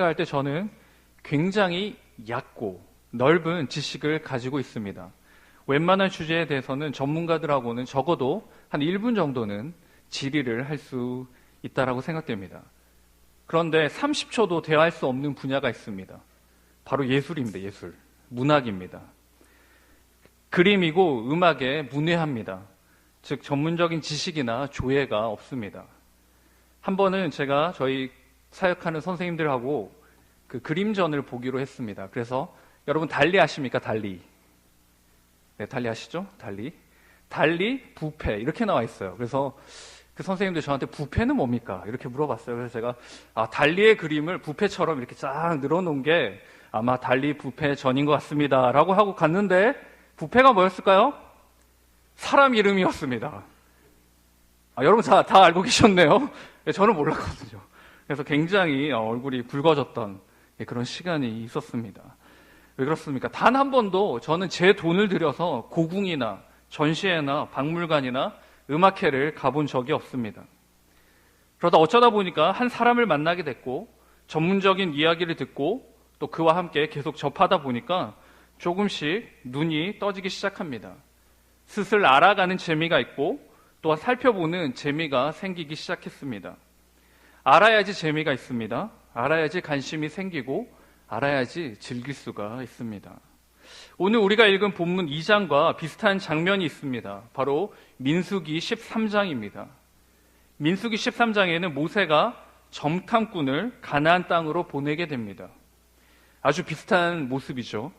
할 때 저는 굉장히 얕고 넓은 지식을 가지고 있습니다. 웬만한 주제에 대해서는 전문가들하고는 적어도 한 1분 정도는 질의를 할 수 있다라고 생각됩니다. 그런데 30초도 대화할 수 없는 분야가 있습니다. 바로 예술입니다. 예술. 문학입니다. 그림이고 음악에 문외합니다. 즉 전문적인 지식이나 조예가 없습니다. 한 번은 제가 저희 사역하는 선생님들하고 그 그림전을 보기로 했습니다. 그래서 여러분 달리 아십니까? 달리. 네, 달리 아시죠? 달리, 부패 이렇게 나와 있어요. 그래서 그 선생님들 저한테 부패는 뭡니까? 이렇게 물어봤어요. 그래서 제가 달리의 그림을 부패처럼 이렇게 쫙 늘어놓은 게 아마 달리 부패 전인 것 같습니다. 라고 하고 갔는데 부패가 뭐였을까요? 사람 이름이었습니다. 여러분 다 알고 계셨네요. 저는 몰랐거든요. 그래서 굉장히 얼굴이 붉어졌던 그런 시간이 있었습니다. 왜 그렇습니까? 단 한 번도 저는 제 돈을 들여서 고궁이나 전시회나 박물관이나 음악회를 가본 적이 없습니다. 그러다 어쩌다 보니까 한 사람을 만나게 됐고 전문적인 이야기를 듣고 또 그와 함께 계속 접하다 보니까 조금씩 눈이 떠지기 시작합니다. 스스로 알아가는 재미가 있고 또한 살펴보는 재미가 생기기 시작했습니다. 알아야지 재미가 있습니다. 알아야지 관심이 생기고 알아야지 즐길 수가 있습니다. 오늘 우리가 읽은 본문 2장과 비슷한 장면이 있습니다. 바로 민수기 13장입니다. 민수기 13장에는 모세가 정탐꾼을 가나안 땅으로 보내게 됩니다. 아주 비슷한 모습이죠.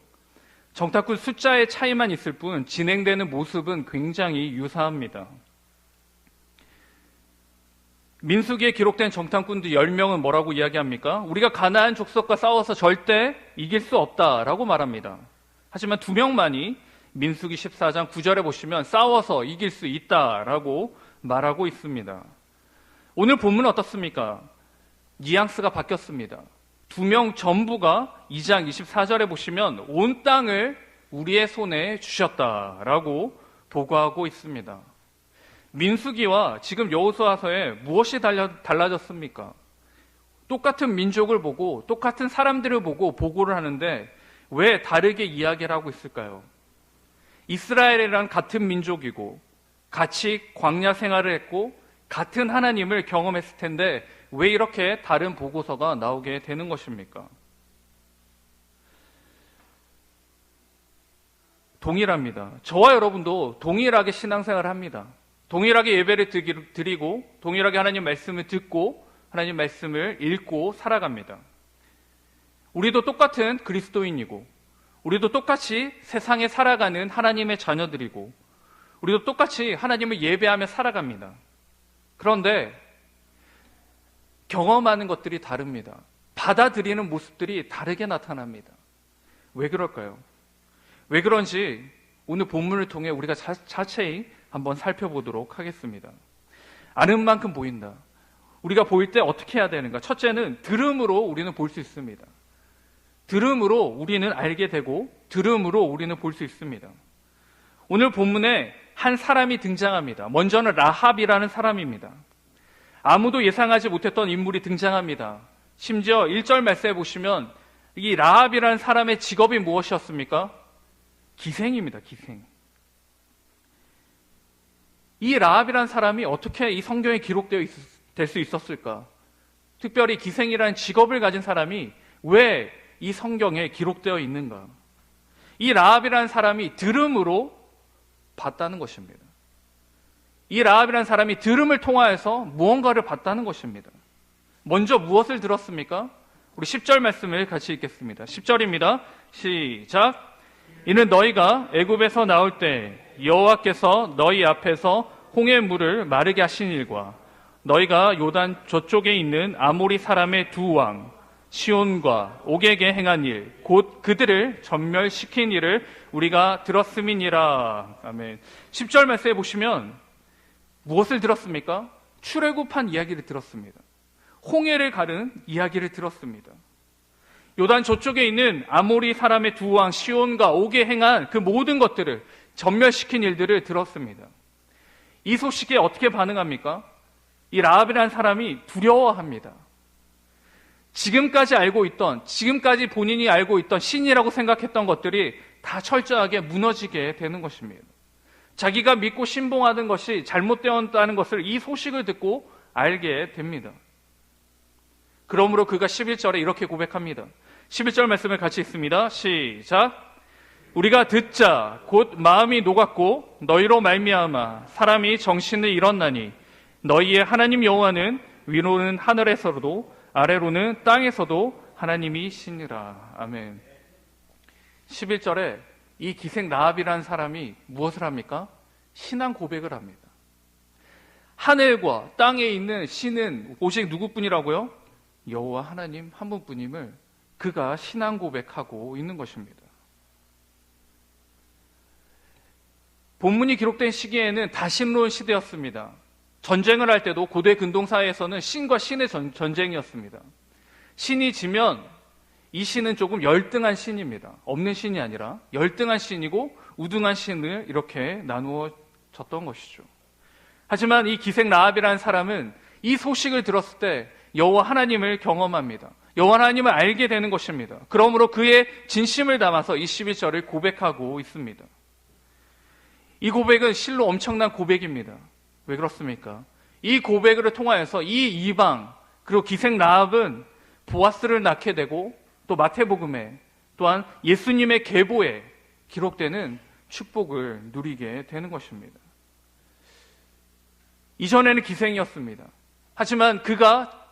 정탐꾼 숫자의 차이만 있을 뿐 진행되는 모습은 굉장히 유사합니다. 민수기에 기록된 정탐꾼들 10명은 뭐라고 이야기합니까? 우리가 가나안 족속과 싸워서 절대 이길 수 없다라고 말합니다. 하지만 2명만이 민수기 14장 9절에 보시면 싸워서 이길 수 있다라고 말하고 있습니다. 오늘 본문은 어떻습니까? 뉘앙스가 바뀌었습니다. 2명 전부가 2장 24절에 보시면 온 땅을 우리의 손에 주셨다라고 보고하고 있습니다. 민수기와 지금 여호수아서에 무엇이 달라졌습니까? 똑같은 민족을 보고 똑같은 사람들을 보고 보고를 하는데 왜 다르게 이야기를 하고 있을까요? 이스라엘이란 같은 민족이고 같이 광야 생활을 했고 같은 하나님을 경험했을 텐데 왜 이렇게 다른 보고서가 나오게 되는 것입니까? 동일합니다. 저와 여러분도 동일하게 신앙생활을 합니다. 동일하게 예배를 드리고 동일하게 하나님 말씀을 듣고 하나님 말씀을 읽고 살아갑니다. 우리도 똑같은 그리스도인이고 우리도 똑같이 세상에 살아가는 하나님의 자녀들이고 우리도 똑같이 하나님을 예배하며 살아갑니다. 그런데 경험하는 것들이 다릅니다. 받아들이는 모습들이 다르게 나타납니다. 왜 그럴까요? 왜 그런지 오늘 본문을 통해 우리가 자세히 한번 살펴보도록 하겠습니다. 아는 만큼 보인다. 우리가 보일 때 어떻게 해야 되는가? 첫째는 들음으로 우리는 볼 수 있습니다. 들음으로 우리는 알게 되고 들음으로 우리는 볼 수 있습니다. 오늘 본문에 한 사람이 등장합니다. 먼저는 라합이라는 사람입니다. 아무도 예상하지 못했던 인물이 등장합니다. 심지어 1절 말씀에 보시면 이 라합이라는 사람의 직업이 무엇이었습니까? 기생입니다. 기생. 이 라합이라는 사람이 어떻게 이 성경에 기록되어 될 수 있었을까? 특별히 기생이라는 직업을 가진 사람이 왜 이 성경에 기록되어 있는가? 이 라합이라는 사람이 들음으로 봤다는 것입니다. 이 라합이라는 사람이 들음을 통하여서 무언가를 봤다는 것입니다. 먼저 무엇을 들었습니까? 우리 10절 말씀을 같이 읽겠습니다. 10절입니다. 시작. 이는 너희가 애굽에서 나올 때 여호와께서 너희 앞에서 홍해 물을 마르게 하신 일과 너희가 요단 저쪽에 있는 아모리 사람의 두 왕 시온과 옥에게 행한 일 곧 그들을 전멸시킨 일을 우리가 들었음이니라. 아멘. 10절 말씀에 보시면 무엇을 들었습니까? 출애굽한 이야기를 들었습니다. 홍해를 가른 이야기를 들었습니다. 요단 저쪽에 있는 아모리 사람의 두 왕 시온과 옥에 행한 그 모든 것들을 전멸시킨 일들을 들었습니다. 이 소식에 어떻게 반응합니까? 이 라합이라는 사람이 두려워합니다. 지금까지 지금까지 본인이 알고 있던 신이라고 생각했던 것들이 다 철저하게 무너지게 되는 것입니다. 자기가 믿고 신봉하는 것이 잘못되었다는 것을 이 소식을 듣고 알게 됩니다. 그러므로 그가 11절에 이렇게 고백합니다. 11절 말씀을 같이 읽습니다. 시작. 우리가 듣자 곧 마음이 녹았고 너희로 말미암아 사람이 정신을 잃었나니 너희의 하나님 여호와는 위로는 하늘에서도 아래로는 땅에서도 하나님이시니라. 아멘. 11절에 이 기생 라합이라는 사람이 무엇을 합니까? 신앙 고백을 합니다. 하늘과 땅에 있는 신은 오직 누구뿐이라고요? 여호와 하나님 한 분뿐임을 그가 신앙 고백하고 있는 것입니다. 본문이 기록된 시기에는 다신론 시대였습니다. 전쟁을 할 때도 고대 근동사회에서는 신과 신의 전쟁이었습니다. 신이 지면 이 신은 조금 열등한 신입니다. 없는 신이 아니라 열등한 신이고 우등한 신을 이렇게 나누어졌던 것이죠. 하지만 이 기생 라합이라는 사람은 이 소식을 들었을 때 여호와 하나님을 경험합니다. 여호와 하나님을 알게 되는 것입니다. 그러므로 그의 진심을 담아서 이 11절을 고백하고 있습니다. 이 고백은 실로 엄청난 고백입니다. 왜 그렇습니까? 이 고백을 통하여서 이 이방 그리고 기생 라합은 보아스를 낳게 되고 또 마태복음에 또한 예수님의 계보에 기록되는 축복을 누리게 되는 것입니다. 이전에는 기생이었습니다. 하지만 그가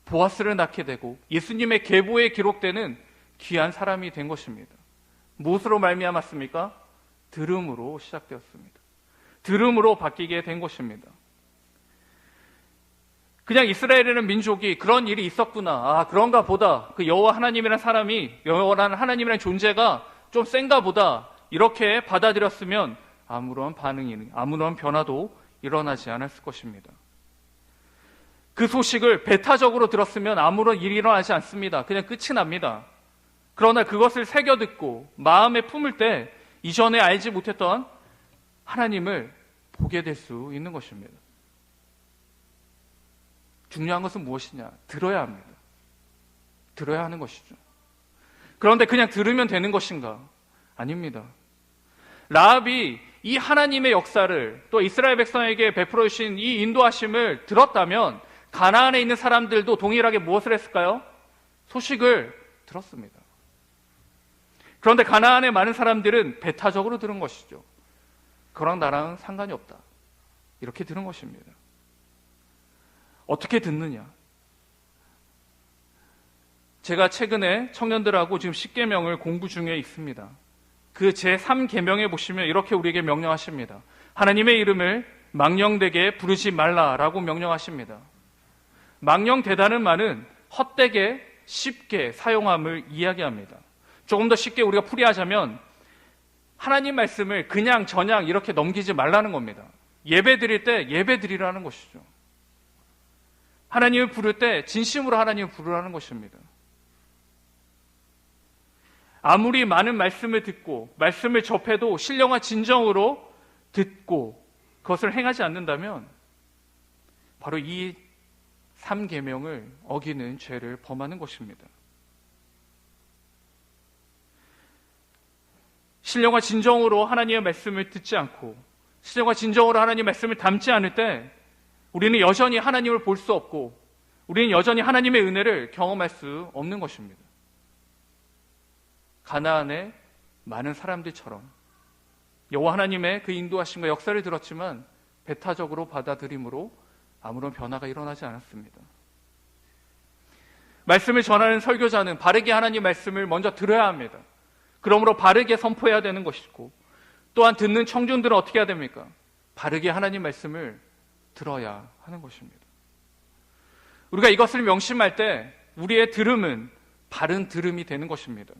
보아스를 낳게 되고 예수님의 계보에 기록되는 귀한 사람이 된 것입니다. 무엇으로 말미암았습니까? 들음으로 시작되었습니다. 들음으로 바뀌게 된 것입니다. 그냥 이스라엘이라는 민족이 그런 일이 있었구나, 그런가 보다, 그 여호와 하나님이라는 사람이, 여호와라는 하나님이라는 존재가 좀 센가 보다, 이렇게 받아들였으면 아무런 변화도 일어나지 않았을 것입니다. 그 소식을 배타적으로 들었으면 아무런 일이 일어나지 않습니다. 그냥 끝이 납니다. 그러나 그것을 새겨 듣고 마음에 품을 때 이전에 알지 못했던 하나님을 보게 될 수 있는 것입니다. 중요한 것은 무엇이냐? 들어야 합니다. 들어야 하는 것이죠. 그런데 그냥 들으면 되는 것인가? 아닙니다. 라합이 이 하나님의 역사를 또 이스라엘 백성에게 베풀어 주신 이 인도하심을 들었다면 가나안에 있는 사람들도 동일하게 무엇을 했을까요? 소식을 들었습니다. 그런데 가나안의 많은 사람들은 배타적으로 들은 것이죠. 그랑 나랑 상관이 없다, 이렇게 들은 것입니다. 어떻게 듣느냐? 제가 최근에 청년들하고 지금 10계명을 공부 중에 있습니다. 그 제3계명에 보시면 이렇게 우리에게 명령하십니다. 하나님의 이름을 망령되게 부르지 말라라고 명령하십니다. 망령되다는 말은 헛되게 쉽게 사용함을 이야기합니다. 조금 더 쉽게 우리가 풀이하자면 하나님 말씀을 그냥 저냥 이렇게 넘기지 말라는 겁니다. 예배 드릴 때 예배 드리라는 것이죠. 하나님을 부를 때 진심으로 하나님을 부르라는 것입니다. 아무리 많은 말씀을 듣고 말씀을 접해도 신령과 진정으로 듣고 그것을 행하지 않는다면 바로 이 3계명을 어기는 죄를 범하는 것입니다. 신령과 진정으로 하나님의 말씀을 듣지 않고 신령과 진정으로 하나님의 말씀을 담지 않을 때 우리는 여전히 하나님을 볼 수 없고 우리는 여전히 하나님의 은혜를 경험할 수 없는 것입니다. 가나안의 많은 사람들처럼 여호와 하나님의 그 인도하심과 역사를 들었지만 배타적으로 받아들임으로 아무런 변화가 일어나지 않았습니다. 말씀을 전하는 설교자는 바르게 하나님 말씀을 먼저 들어야 합니다. 그러므로 바르게 선포해야 되는 것이고 또한 듣는 청중들은 어떻게 해야 됩니까? 바르게 하나님 말씀을 들어야 하는 것입니다. 우리가 이것을 명심할 때 우리의 들음은 바른 들음이 되는 것입니다.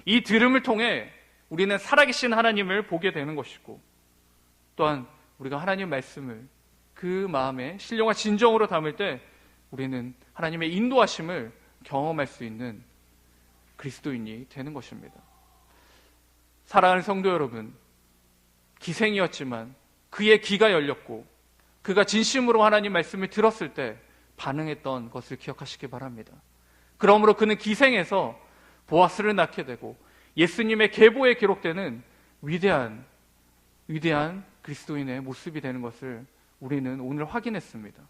이 들음을 통해 우리는 살아계신 하나님을 보게 되는 것이고 또한 우리가 하나님 말씀을 그 마음에 신령과 진정으로 담을 때 우리는 하나님의 인도하심을 경험할 수 있는 그리스도인이 되는 것입니다. 사랑하는 성도 여러분, 기생이었지만 그의 귀가 열렸고 그가 진심으로 하나님 말씀을 들었을 때 반응했던 것을 기억하시기 바랍니다. 그러므로 그는 기생해서 보아스를 낳게 되고 예수님의 계보에 기록되는 위대한 그리스도인의 모습이 되는 것을 우리는 오늘 확인했습니다.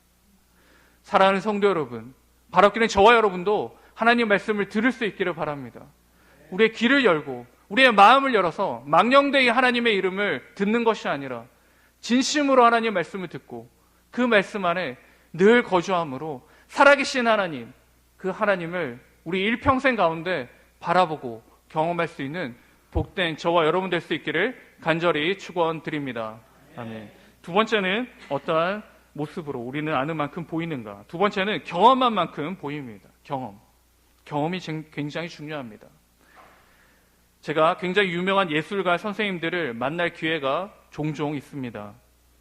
사랑하는 성도 여러분, 바랍기는 저와 여러분도 하나님 말씀을 들을 수 있기를 바랍니다. 우리의 귀를 열고 우리의 마음을 열어서 망령되이 하나님의 이름을 듣는 것이 아니라 진심으로 하나님 말씀을 듣고 그 말씀 안에 늘 거주함으로 살아계신 하나님, 그 하나님을 우리 일평생 가운데 바라보고 경험할 수 있는 복된 저와 여러분 될 수 있기를 간절히 축원드립니다. 아멘. 두 번째는 어떠한 모습으로 우리는 아는 만큼 보이는가? 두 번째는 경험한 만큼 보입니다. 경험이 굉장히 중요합니다. 제가 굉장히 유명한 예술가 선생님들을 만날 기회가 종종 있습니다.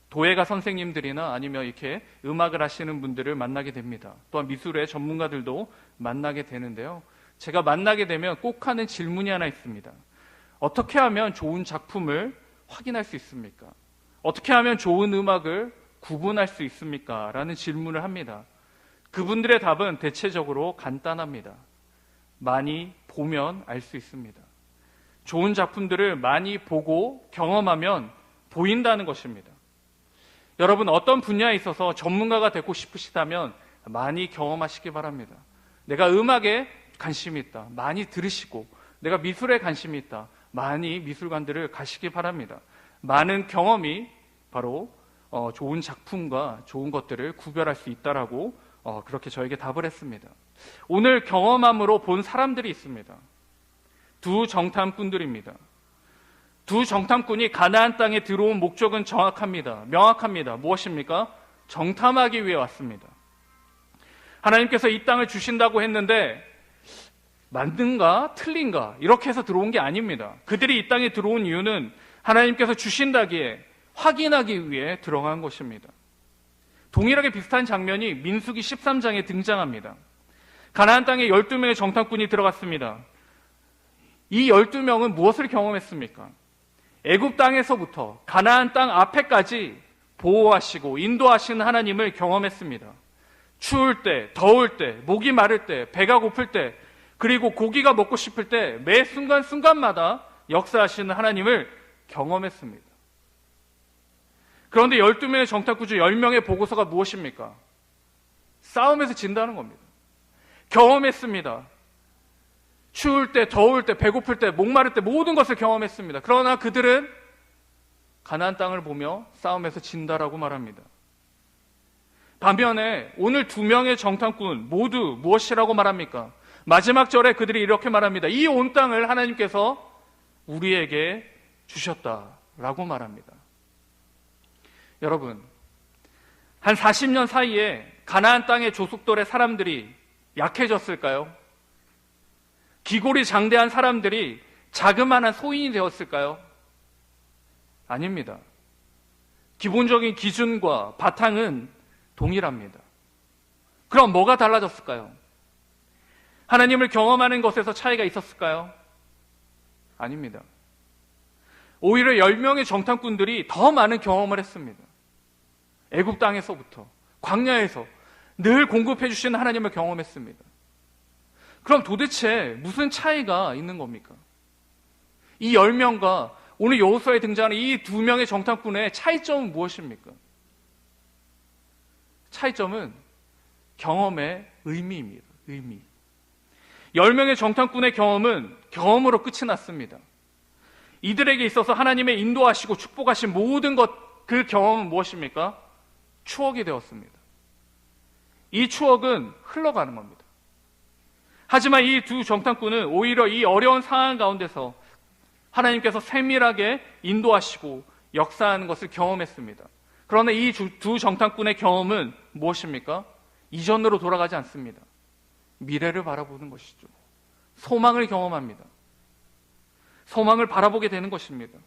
도예가 선생님들이나 아니면 이렇게 음악을 하시는 분들을 만나게 됩니다. 또한 미술의 전문가들도 만나게 되는데요. 제가 만나게 되면 꼭 하는 질문이 하나 있습니다. 어떻게 하면 좋은 작품을 확인할 수 있습니까? 어떻게 하면 좋은 음악을 구분할 수 있습니까? 라는 질문을 합니다. 그분들의 답은 대체적으로 간단합니다. 많이 보면 알 수 있습니다. 좋은 작품들을 많이 보고 경험하면 보인다는 것입니다. 여러분, 어떤 분야에 있어서 전문가가 되고 싶으시다면 많이 경험하시기 바랍니다. 내가 음악에 관심이 있다, 많이 들으시고, 내가 미술에 관심이 있다, 많이 미술관들을 가시기 바랍니다. 많은 경험이 바로 좋은 작품과 좋은 것들을 구별할 수 있다라고 그렇게 저에게 답을 했습니다. 오늘 경험함으로 본 사람들이 있습니다. 두 정탐꾼들입니다. 두 정탐꾼이 가나안 땅에 들어온 목적은 명확합니다. 무엇입니까? 정탐하기 위해 왔습니다. 하나님께서 이 땅을 주신다고 했는데 맞는가 틀린가 이렇게 해서 들어온 게 아닙니다. 그들이 이 땅에 들어온 이유는 하나님께서 주신다기에 확인하기 위해 들어간 것입니다. 동일하게 비슷한 장면이 민수기 13장에 등장합니다. 가나안 땅에 12명의 정탐꾼이 들어갔습니다. 이 12명은 무엇을 경험했습니까? 애굽 땅에서부터 가나안 땅 앞에까지 보호하시고 인도하시는 하나님을 경험했습니다. 추울 때, 더울 때, 목이 마를 때, 배가 고플 때, 그리고 고기가 먹고 싶을 때 매 순간순간마다 역사하시는 하나님을 경험했습니다. 그런데 12명의 정탐꾼 중 10명의 보고서가 무엇입니까? 싸움에서 진다는 겁니다. 경험했습니다. 추울 때, 더울 때, 배고플 때, 목마를 때 모든 것을 경험했습니다. 그러나 그들은 가나안 땅을 보며 싸움에서 진다라고 말합니다. 반면에 오늘 2명의 정탐꾼 모두 무엇이라고 말합니까? 마지막 절에 그들이 이렇게 말합니다. 이 온 땅을 하나님께서 우리에게 주셨다라고 말합니다. 여러분, 한 40년 사이에 가나안 땅의 조숙돌의 사람들이 약해졌을까요? 기골이 장대한 사람들이 자그마한 소인이 되었을까요? 아닙니다. 기본적인 기준과 바탕은 동일합니다. 그럼 뭐가 달라졌을까요? 하나님을 경험하는 것에서 차이가 있었을까요? 아닙니다. 오히려 10명의 정탐꾼들이 더 많은 경험을 했습니다. 애굽 땅에서부터 광야에서 늘 공급해 주시는 하나님을 경험했습니다. 그럼 도대체 무슨 차이가 있는 겁니까? 이 10명과 오늘 여호수아에 등장하는 이 2명의 정탐꾼의 차이점은 무엇입니까? 차이점은 경험의 의미입니다. 의미. 10명의 정탐꾼의 경험은 경험으로 끝이 났습니다. 이들에게 있어서 하나님의 인도하시고 축복하신 모든 그 경험은 무엇입니까? 추억이 되었습니다. 이 추억은 흘러가는 겁니다. 하지만 이 두 정탐꾼은 오히려 이 어려운 상황 가운데서 하나님께서 세밀하게 인도하시고 역사하는 것을 경험했습니다. 그러나 이 두 정탐꾼의 경험은 무엇입니까? 이전으로 돌아가지 않습니다. 미래를 바라보는 것이죠. 소망을 경험합니다. 소망을 바라보게 되는 것입니다.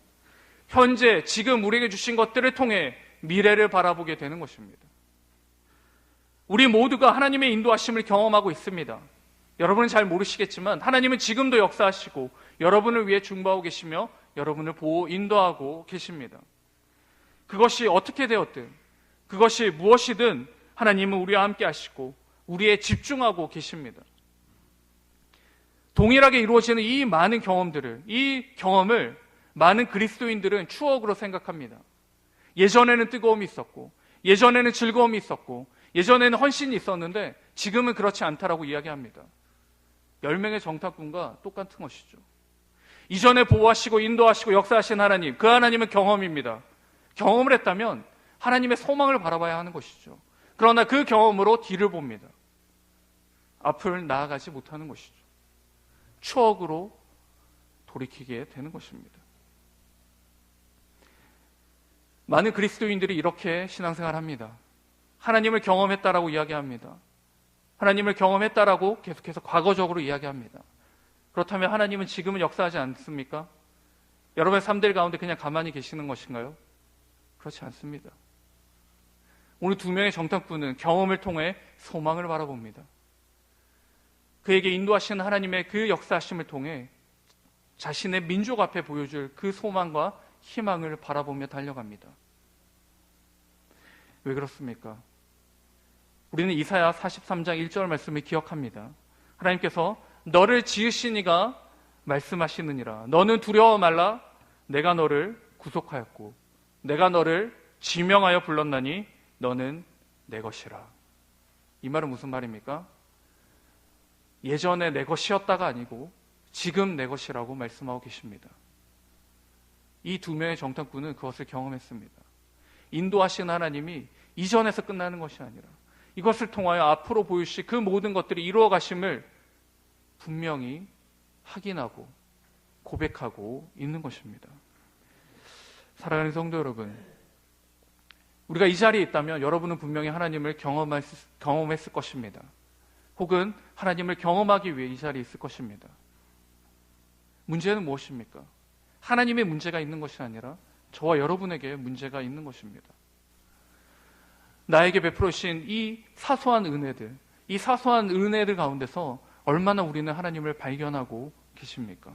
현재 지금 우리에게 주신 것들을 통해 미래를 바라보게 되는 것입니다. 우리 모두가 하나님의 인도하심을 경험하고 있습니다. 여러분은 잘 모르시겠지만 하나님은 지금도 역사하시고 여러분을 위해 중보하고 계시며 여러분을 보호 인도하고 계십니다. 그것이 어떻게 되었든 그것이 무엇이든 하나님은 우리와 함께 하시고 우리에 집중하고 계십니다. 동일하게 이루어지는 이 많은 경험들을, 이 경험을 많은 그리스도인들은 추억으로 생각합니다. 예전에는 뜨거움이 있었고, 예전에는 즐거움이 있었고, 예전에는 헌신이 있었는데 지금은 그렇지 않다라고 이야기합니다. 10명의 정탐꾼과 똑같은 것이죠. 이전에 보호하시고 인도하시고 역사하신 하나님, 그 하나님은 경험입니다. 경험을 했다면 하나님의 소망을 바라봐야 하는 것이죠. 그러나 그 경험으로 뒤를 봅니다. 앞을 나아가지 못하는 것이죠. 추억으로 돌이키게 되는 것입니다. 많은 그리스도인들이 이렇게 신앙생활합니다. 하나님을 경험했다라고 이야기합니다. 하나님을 경험했다라고 계속해서 과거적으로 이야기합니다. 그렇다면 하나님은 지금은 역사하지 않습니까? 여러분의 삶들 가운데 그냥 가만히 계시는 것인가요? 그렇지 않습니다. 오늘 2명의 정탐꾼은 경험을 통해 소망을 바라봅니다. 그에게 인도하시는 하나님의 그 역사하심을 통해 자신의 민족 앞에 보여줄 그 소망과 희망을 바라보며 달려갑니다. 왜 그렇습니까? 우리는 이사야 43장 1절 말씀을 기억합니다. 하나님께서 너를 지으신 이가 말씀하시느니라. 너는 두려워 말라. 내가 너를 구속하였고 내가 너를 지명하여 불렀나니 너는 내 것이라. 이 말은 무슨 말입니까? 예전에 내 것이었다가 아니고 지금 내 것이라고 말씀하고 계십니다. 이 2명의 정탐꾼은 그것을 경험했습니다. 인도하신 하나님이 이전에서 끝나는 것이 아니라 이것을 통하여 앞으로 보이실 그 모든 것들이 이루어 가심을 분명히 확인하고 고백하고 있는 것입니다. 사랑하는 성도 여러분, 우리가 이 자리에 있다면 여러분은 분명히 하나님을 경험했을 것입니다. 혹은 하나님을 경험하기 위해 이 자리에 있을 것입니다. 문제는 무엇입니까? 하나님의 문제가 있는 것이 아니라 저와 여러분에게 문제가 있는 것입니다. 나에게 베풀어 주신 이 사소한 은혜들, 이 사소한 은혜들 가운데서 얼마나 우리는 하나님을 발견하고 계십니까?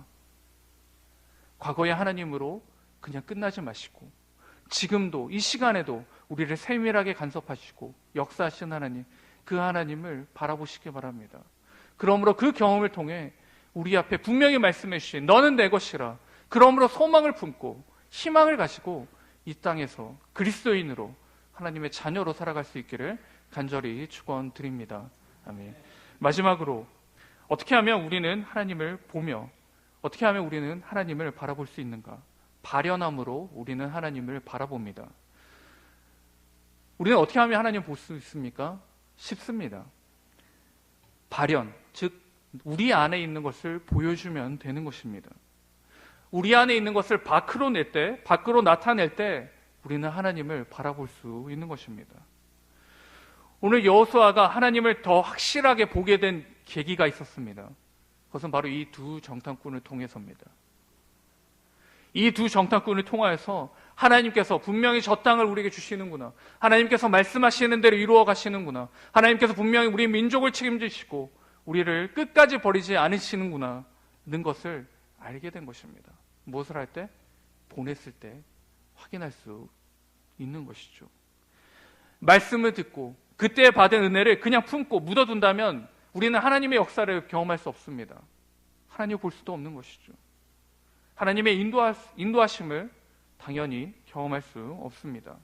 과거의 하나님으로 그냥 끝나지 마시고 지금도 이 시간에도 우리를 세밀하게 간섭하시고 역사하신 하나님, 그 하나님을 바라보시기 바랍니다. 그러므로 그 경험을 통해 우리 앞에 분명히 말씀해 주신 너는 내 것이라. 그러므로 소망을 품고 희망을 가지고 이 땅에서 그리스도인으로 하나님의 자녀로 살아갈 수 있기를 간절히 축원드립니다. 아멘. 마지막으로 어떻게 하면 우리는 하나님을 보며 어떻게 하면 우리는 하나님을 바라볼 수 있는가? 발현함으로 우리는 하나님을 바라봅니다. 우리는 어떻게 하면 하나님을 볼 수 있습니까? 쉽습니다. 발현, 즉 우리 안에 있는 것을 보여주면 되는 것입니다. 우리 안에 있는 것을 밖으로 낼 때, 밖으로 나타낼 때 우리는 하나님을 바라볼 수 있는 것입니다. 오늘 여호수아가 하나님을 더 확실하게 보게 된 계기가 있었습니다. 그것은 바로 이 2 정탐꾼을 통해서입니다. 이 2 정탐꾼을 통하여서 하나님께서 분명히 저 땅을 우리에게 주시는구나. 하나님께서 말씀하시는 대로 이루어 가시는구나. 하나님께서 분명히 우리 민족을 책임지시고 우리를 끝까지 버리지 않으시는구나 는 것을 알게 된 것입니다. 무엇을 할 때? 보냈을 때 확인할 수 있는 것이죠. 말씀을 듣고 그때 받은 은혜를 그냥 품고 묻어둔다면 우리는 하나님의 역사를 경험할 수 없습니다. 하나님을 볼 수도 없는 것이죠. 하나님의 인도하심을 당연히 경험할 수 없습니다.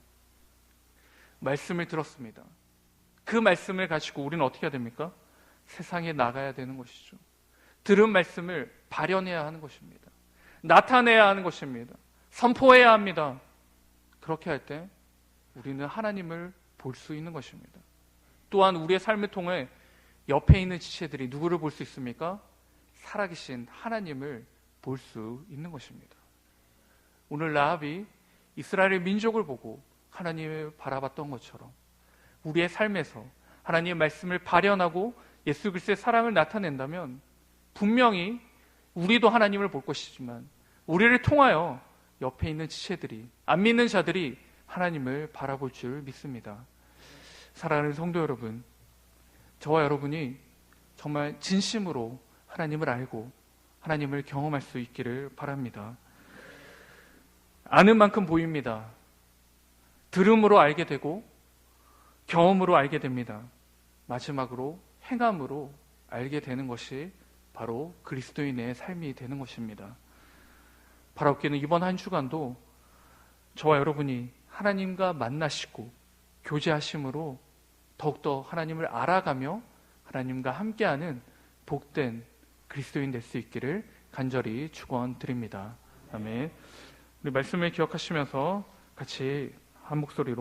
말씀을 들었습니다. 그 말씀을 가지고 우리는 어떻게 해야 됩니까? 세상에 나가야 되는 것이죠. 들은 말씀을 발현해야 하는 것입니다. 나타내야 하는 것입니다. 선포해야 합니다. 그렇게 할 때 우리는 하나님을 볼 수 있는 것입니다. 또한 우리의 삶을 통해 옆에 있는 지체들이 누구를 볼 수 있습니까? 살아계신 하나님을 볼 수 있는 것입니다. 오늘 라합이 이스라엘의 민족을 보고 하나님을 바라봤던 것처럼 우리의 삶에서 하나님의 말씀을 발현하고 예수 그리스도의 사랑을 나타낸다면 분명히 우리도 하나님을 볼 것이지만 우리를 통하여 옆에 있는 지체들이, 안 믿는 자들이 하나님을 바라볼 줄 믿습니다. 사랑하는 성도 여러분, 저와 여러분이 정말 진심으로 하나님을 알고 하나님을 경험할 수 있기를 바랍니다. 아는 만큼 보입니다. 들음으로 알게 되고 경험으로 알게 됩니다. 마지막으로 행함으로 알게 되는 것이 바로 그리스도인의 삶이 되는 것입니다. 바라옵기는 이번 한 주간도 저와 여러분이 하나님과 만나시고 교제하심으로 더욱더 하나님을 알아가며 하나님과 함께하는 복된 그리스도인 될 수 있기를 간절히 축원드립니다. 아멘. 우리 말씀을 기억하시면서 같이 한 목소리로